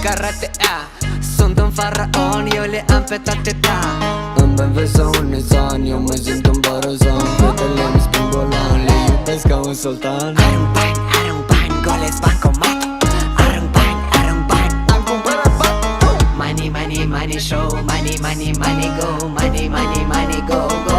karate, sunt un faraon, eu le am pe toate, da. În BMW sau în Nissan, eu mă simt un barazan. Fetele-mi spun bolan, le iubesc ca un sultan. Arunc bani, golesc bancomat. Arunc bani, am cumpărat bani. Money, money, money show, money, money, money go. Money, money, money go, go.